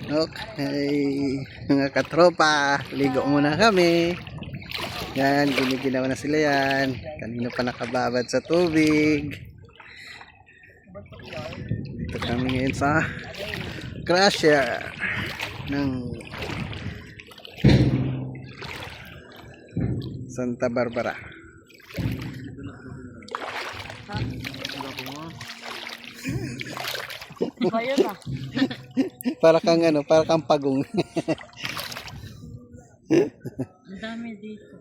Okay, mga katropa, ligo muna kami. Yan, giniginaw na sila yan. Kanina pa nakababad sa tubig. Dito kami ngayon sa crusher ng Santa Barbara. Para kang para kang pagong. Ang dami dito.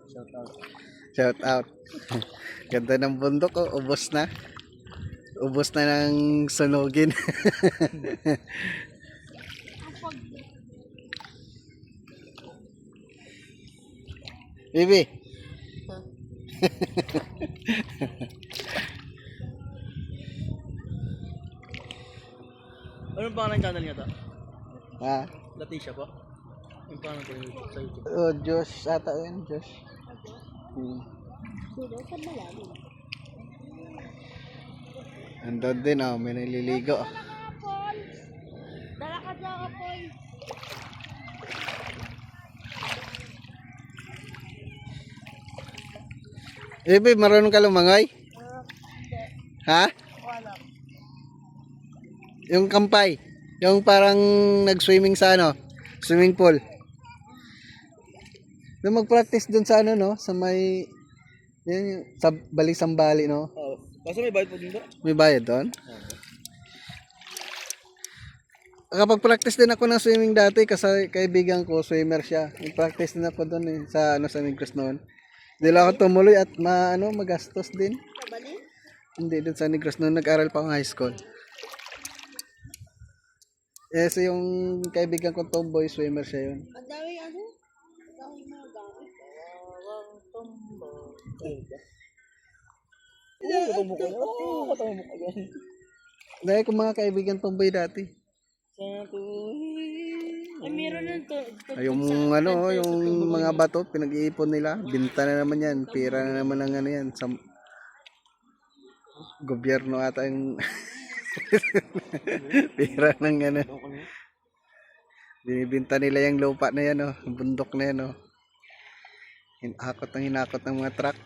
Shout out. Ganda ng bundok, oh. Ubos na. Ubos na ng sunugin. Bibi. Anong pangalan ng channel niya to? Ha? Latisha po? Yung pangalan ko sa YouTube. Oh, Josh ata yun, Josh. Andun din, oh, may nililigo. Dala ka sa kapoy. Bibi, marunong ka lumangoy? Ha? Wala. Yung kampay. Yung parang nag-swimming sa swimming pool. Doon mag-practice doon sa no? Sa may, yan, sa Balisambali, no? Oo. Kaso may bayad po din ba? May bayad doon? Kapag practice din ako ng swimming dati kasi kaibigan ko, swimmer siya. Nag-practice din ako doon sa sa Negros noon. Hindi lang ako tumuloy at magastos din. Sa Bali? Hindi doon sa Negros noon, nag-aral pa akong high school. So yung kaibigan ko tomboy, swimmer siya yun. Ang dami Ang dami mga gamit. Ang tumbo. Katamo ko na. Oo, katamo mo ka yan. Dahil ko mga kaibigan tomboy dati. Ay, meron nun to. Yung yung mga bato, pinag-iipon nila. Binta na naman yan. Pira na naman ng yan. Sa gobyerno ata yung pira ng binibinta nila yung lupa na yan, yung bundok na yan, hinakot ng mga truck.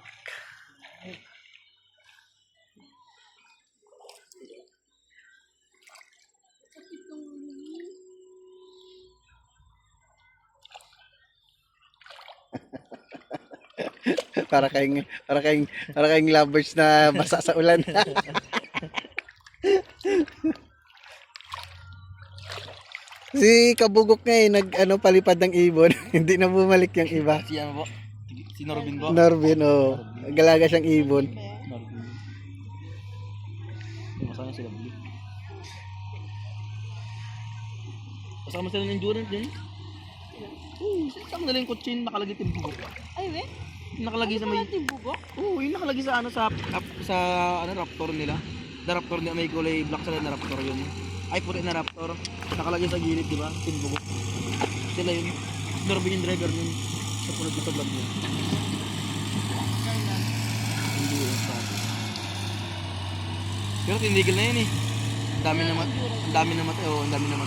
para kayong lovers na basa sa ulan. Si Kabugok nga palipad ng ibon. Hindi na bumalik yung iba. Si ano po? Si Norbin po? Norbin, galaga siyang ibon. Norbin. Masaya sila bili. Kasama sila ng Jordan din. Saan nila yung kutsin nakalagay timbugok. Ay, we? Nakalagay sa may... Timbugok? Oo, yung nakalagay sa Raptor nila. The Raptor nila, may kulay black sila na Raptor yun. Ay, puti na Raptor. Nakalagay sa gilid, di ba? Timbugok. Sila yun. Norbin yung driver nun. Sa punod ko sa vlog yun. Hindi yun sa atin. Pero tindigil na yun eh. Ang dami namatay. Oo, ang dami namatay.